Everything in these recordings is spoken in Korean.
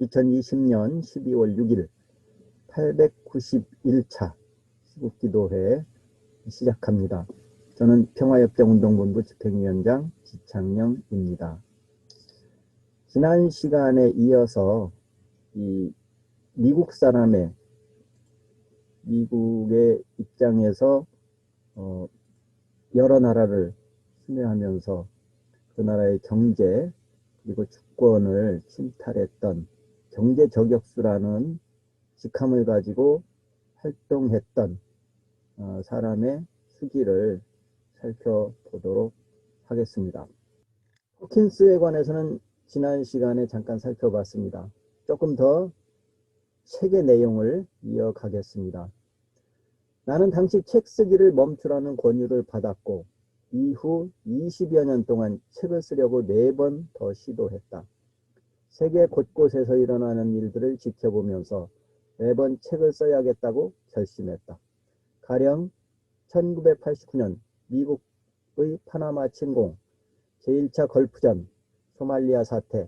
2020년 12월 6일 891차 시국기도회 시작합니다. 저는 평화협정운동본부 집행위원장 지창영입니다. 지난 시간에 이어서 이 미국의 입장에서 여러 나라를 침해하면서 그 나라의 경제 그리고 주권을 침탈했던 경제저격수라는 직함을 가지고 활동했던 사람의 수기를 살펴보도록 하겠습니다. 호킨스에 관해서는 지난 시간에 잠깐 살펴봤습니다. 조금 더 책의 내용을 이어가겠습니다. 나는 당시 책 쓰기를 멈추라는 권유를 받았고 이후 20여 년 동안 책을 쓰려고 4번 더 시도했다. 세계 곳곳에서 일어나는 일들을 지켜보면서 매번 책을 써야겠다고 결심했다. 가령 1989년 미국의 파나마 침공, 제1차 걸프전, 소말리아 사태,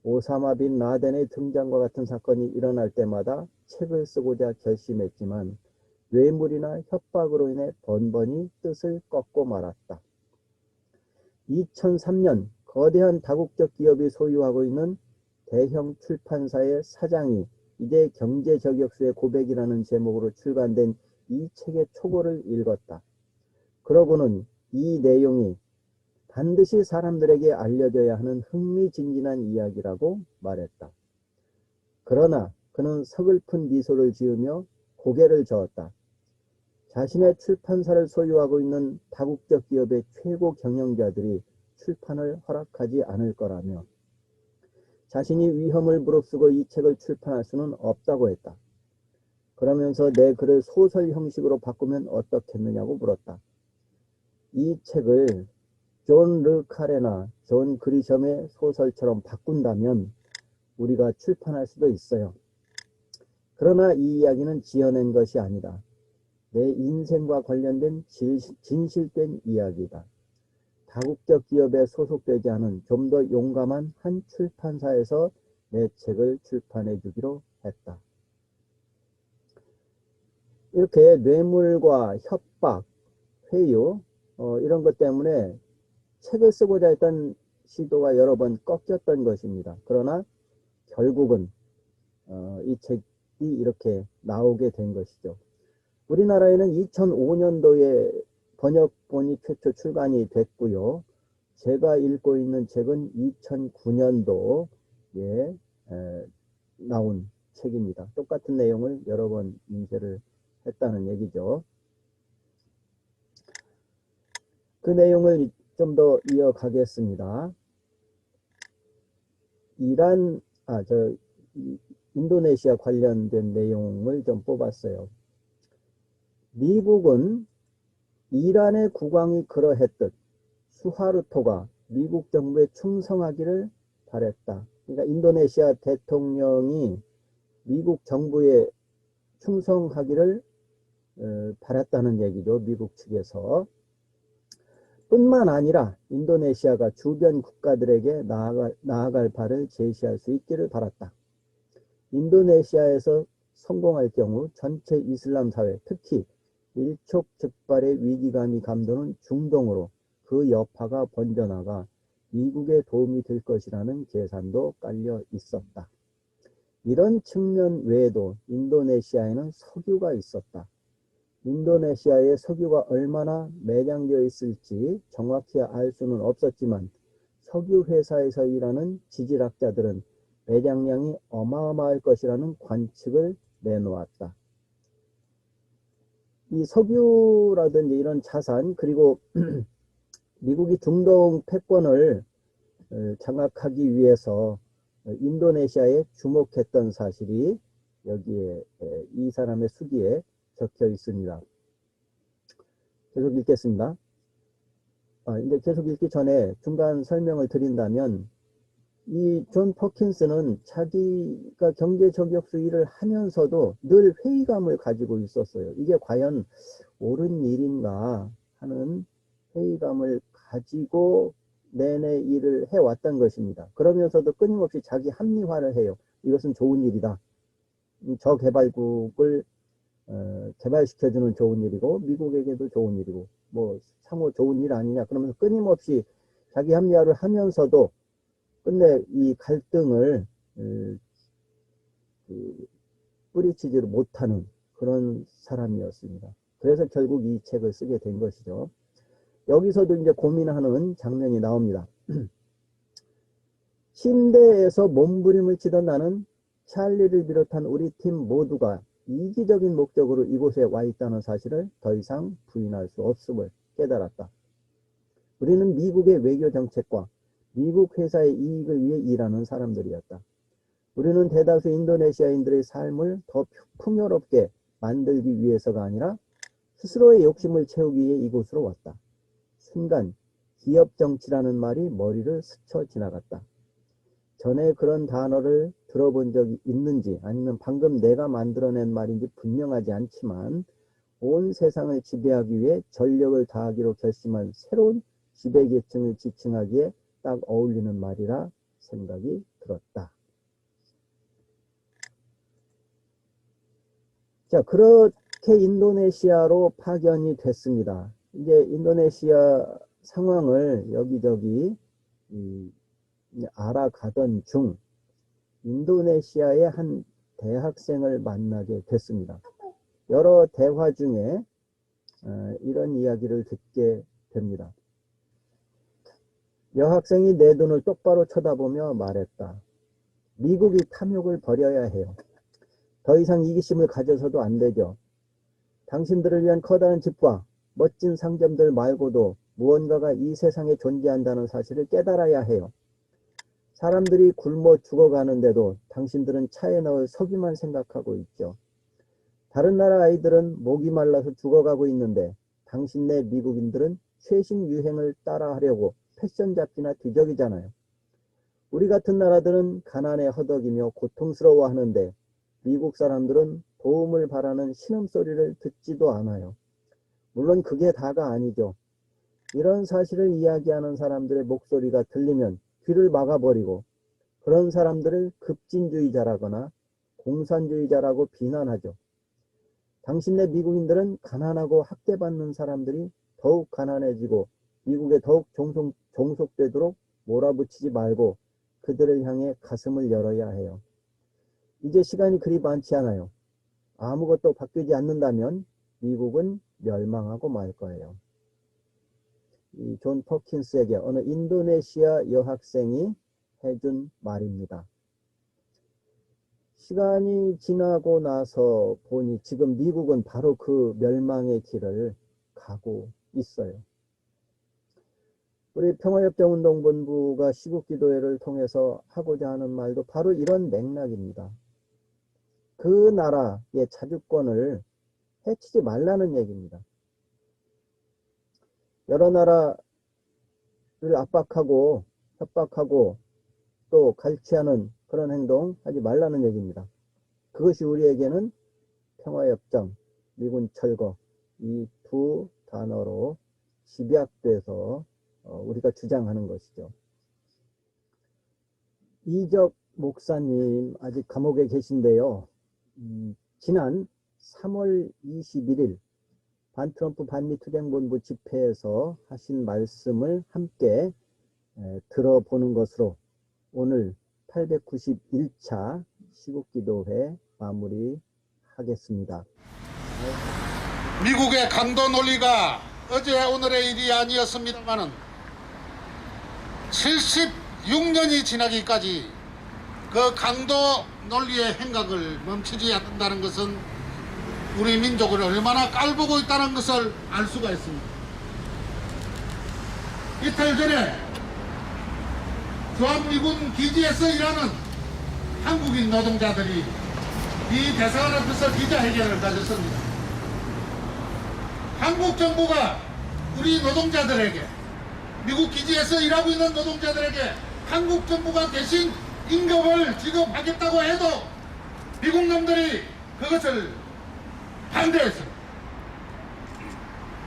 오사마 빈 라덴의 등장과 같은 사건이 일어날 때마다 책을 쓰고자 결심했지만 뇌물이나 협박으로 인해 번번이 뜻을 꺾고 말았다. 2003년 거대한 다국적 기업이 소유하고 있는 대형 출판사의 사장이 이제 경제저격수의 고백이라는 제목으로 출간된 이 책의 초고를 읽었다. 그러고는 이 내용이 반드시 사람들에게 알려져야 하는 흥미진진한 이야기라고 말했다. 그러나 그는 서글픈 미소를 지으며 고개를 저었다. 자신의 출판사를 소유하고 있는 다국적 기업의 최고 경영자들이 출판을 허락하지 않을 거라며 자신이 위험을 무릅쓰고 이 책을 출판할 수는 없다고 했다. 그러면서 내 글을 소설 형식으로 바꾸면 어떻겠느냐고 물었다. 이 책을 존 르 카레나 존 그리섬의 소설처럼 바꾼다면 우리가 출판할 수도 있어요. 그러나 이 이야기는 지어낸 것이 아니다. 내 인생과 관련된 진실된 이야기다. 다국적 기업에 소속되지 않은 좀 더 용감한 한 출판사에서 내 책을 출판해 주기로 했다. 이렇게 뇌물과 협박, 회유 이런 것 때문에 책을 쓰고자 했던 시도가 여러 번 꺾였던 것입니다. 그러나 결국은 이 책이 이렇게 나오게 된 것이죠. 우리나라에는 2005년도에 번역본이 최초 출간이 됐고요. 제가 읽고 있는 책은 2009년도에 나온 책입니다. 똑같은 내용을 여러 번 인쇄를 했다는 얘기죠. 그 내용을 좀 더 이어가겠습니다. 인도네시아 관련된 내용을 좀 뽑았어요. 미국은 이란의 국왕이 그러했듯 수하르토가 미국 정부에 충성하기를 바랬다. 그러니까 인도네시아 대통령이 미국 정부에 충성하기를 바랬다는 얘기죠. 미국 측에서. 뿐만 아니라 인도네시아가 주변 국가들에게 나아갈 바를 제시할 수 있기를 바랐다. 인도네시아에서 성공할 경우 전체 이슬람 사회, 특히 일촉즉발의 위기감이 감도는 중동으로 그 여파가 번져나가 미국에 도움이 될 것이라는 계산도 깔려 있었다. 이런 측면 외에도 인도네시아에는 석유가 있었다. 인도네시아에 석유가 얼마나 매장되어 있을지 정확히 알 수는 없었지만 석유 회사에서 일하는 지질학자들은 매장량이 어마어마할 것이라는 관측을 내놓았다. 이 석유라든지 이런 자산 그리고 미국이 중동 패권을 장악하기 위해서 인도네시아에 주목했던 사실이 여기에 이 사람의 수기에 적혀 있습니다. 계속 읽겠습니다. 이제 계속 읽기 전에 중간 설명을 드린다면 이 존 퍼킨스는 자기가 경제저격수 일을 하면서도 늘 회의감을 가지고 있었어요. 이게 과연 옳은 일인가 하는 회의감을 가지고 내내 일을 해왔던 것입니다. 그러면서도 끊임없이 자기 합리화를 해요. 이것은 좋은 일이다. 저개발국을 개발시켜주는 좋은 일이고 미국에게도 좋은 일이고 뭐 상호 좋은 일 아니냐 그러면서 끊임없이 자기 합리화를 하면서도 끝내 이 갈등을 뿌리치지를 못하는 그런 사람이었습니다. 그래서 결국 이 책을 쓰게 된 것이죠. 여기서도 이제 고민하는 장면이 나옵니다. 침대에서 몸부림을 치던 나는 찰리를 비롯한 우리 팀 모두가 이기적인 목적으로 이곳에 와 있다는 사실을 더 이상 부인할 수 없음을 깨달았다. 우리는 미국의 외교 정책과 미국 회사의 이익을 위해 일하는 사람들이었다. 우리는 대다수 인도네시아인들의 삶을 더 풍요롭게 만들기 위해서가 아니라 스스로의 욕심을 채우기 위해 이곳으로 왔다. 순간 기업 정치라는 말이 머리를 스쳐 지나갔다. 전에 그런 단어를 들어본 적이 있는지 아니면 방금 내가 만들어낸 말인지 분명하지 않지만 온 세상을 지배하기 위해 전력을 다하기로 결심한 새로운 지배계층을 지칭하기에 딱 어울리는 말이라 생각이 들었다. 자, 그렇게 인도네시아로 파견이 됐습니다. 이제 인도네시아 상황을 여기저기 알아가던 중 인도네시아의 한 대학생을 만나게 됐습니다. 여러 대화 중에 이런 이야기를 듣게 됩니다. 여학생이 내 눈을 똑바로 쳐다보며 말했다. 미국이 탐욕을 버려야 해요. 더 이상 이기심을 가져서도 안 되죠. 당신들을 위한 커다란 집과 멋진 상점들 말고도 무언가가 이 세상에 존재한다는 사실을 깨달아야 해요. 사람들이 굶어 죽어가는데도 당신들은 차에 넣을 석유만 생각하고 있죠. 다른 나라 아이들은 목이 말라서 죽어가고 있는데 당신네 미국인들은 최신 유행을 따라하려고 패션 잡지나 뒤적이잖아요. 우리 같은 나라들은 가난에 허덕이며 고통스러워하는데 미국 사람들은 도움을 바라는 신음소리를 듣지도 않아요. 물론 그게 다가 아니죠. 이런 사실을 이야기하는 사람들의 목소리가 들리면 귀를 막아버리고 그런 사람들을 급진주의자라거나 공산주의자라고 비난하죠. 당신네 미국인들은 가난하고 학대받는 사람들이 더욱 가난해지고 미국에 더욱 종속되도록 몰아붙이지 말고 그들을 향해 가슴을 열어야 해요. 이제 시간이 그리 많지 않아요. 아무것도 바뀌지 않는다면 미국은 멸망하고 말 거예요. 이 존 퍼킨스에게 어느 인도네시아 여학생이 해준 말입니다. 시간이 지나고 나서 보니 지금 미국은 바로 그 멸망의 길을 가고 있어요. 우리 평화협정운동본부가 시국기도회를 통해서 하고자 하는 말도 바로 이런 맥락입니다. 그 나라의 자주권을 해치지 말라는 얘기입니다. 여러 나라를 압박하고 협박하고 또 갈취하는 그런 행동 하지 말라는 얘기입니다. 그것이 우리에게는 평화협정, 미군 철거 이 두 단어로 집약돼서 우리가 주장하는 것이죠. 이적 목사님 아직 감옥에 계신데요. 지난 3월 21일 반트럼프 반미투쟁본부 집회에서 하신 말씀을 함께 들어보는 것으로 오늘 891차 시국기도회 마무리하겠습니다. 미국의 강도 논리가 어제 오늘의 일이 아니었습니다마는 76년이 지나기까지 그 강도 논리의 행각을 멈추지 않는다는 것은 우리 민족을 얼마나 깔보고 있다는 것을 알 수가 있습니다. 이틀 전에 주한미군 기지에서 일하는 한국인 노동자들이 이 대사관 앞에서 기자회견을 가졌습니다. 한국 정부가 우리 노동자들에게, 미국 기지에서 일하고 있는 노동자들에게 한국 정부가 대신 임금을 지급하겠다고 해도 미국 놈들이 그것을 반대했습니다.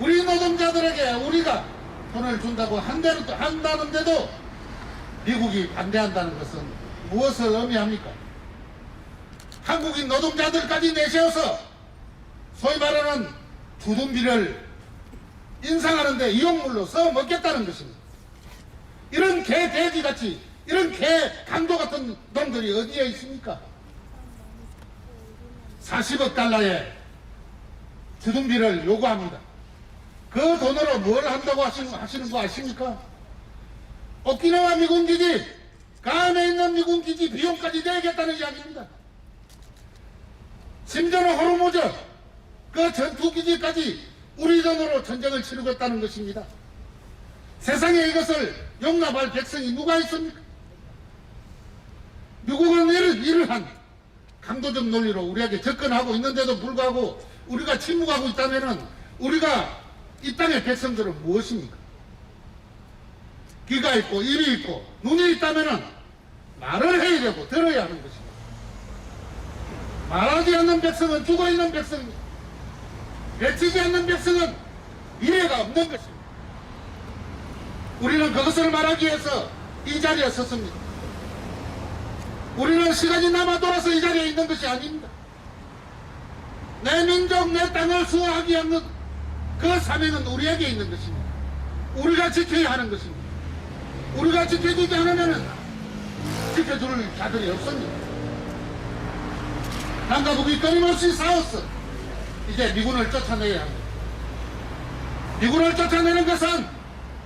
우리 노동자들에게 우리가 돈을 준다고 한다는데도 미국이 반대한다는 것은 무엇을 의미합니까? 한국인 노동자들까지 내세워서 소위 말하는 주둔비를 인상하는데 이용물로 써먹겠다는 것입니다. 이런 개 돼지같이 이런 개 강도 같은 놈들이 어디에 있습니까? 40억 달러의 주둔비를 요구합니다. 그 돈으로 뭘 한다고 하시는 거 아십니까? 오키나와 미군기지, 감에 있는 미군기지 비용까지 내겠다는 이야기입니다. 심지어는 호르무즈 그 전투기지까지 우리 돈으로 전쟁을 치르겠다는 것입니다. 세상에 이것을 용납할 백성이 누가 있습니까? 미국은 이러한 강도적 논리로 우리에게 접근하고 있는데도 불구하고 우리가 침묵하고 있다면 우리가 이 땅의 백성들은 무엇입니까? 귀가 있고 입이 있고 눈이 있다면 말을 해야 되고 들어야 하는 것입니다. 말하지 않는 백성은 죽어있는 백성입니다. 외치지 않는 백성은 미래가 없는 것입니다. 우리는 그것을 말하기 위해서 이 자리에 섰습니다. 우리는 시간이 남아 돌아서 이 자리에 있는 것이 아닙니다. 내 민족, 내 땅을 수호하기 위한 그 사명은 우리에게 있는 것입니다. 우리가 지켜야 하는 것입니다. 우리가 지켜주지 않으면 지켜줄 자들이 없습니다. 남과 북이 끊임없이 싸웠어. 이제 미군을 쫓아내야 합니다. 미군을 쫓아내는 것은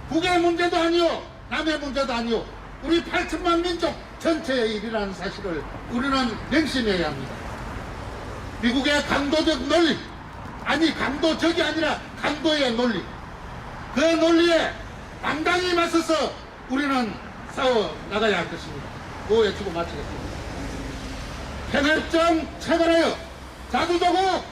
북의 문제도 아니오, 남의 문제도 아니오, 우리 8천만 민족 전체의 일이라는 사실을 우리는 명심해야 합니다. 미국의 강도적 논리, 아니 강도적이 아니라 강도의 논리, 그 논리에 당당히 맞서서 우리는 싸워 나가야 할 것입니다. 그 외치고 마치겠습니다. 편협점 체결하여 자주적으로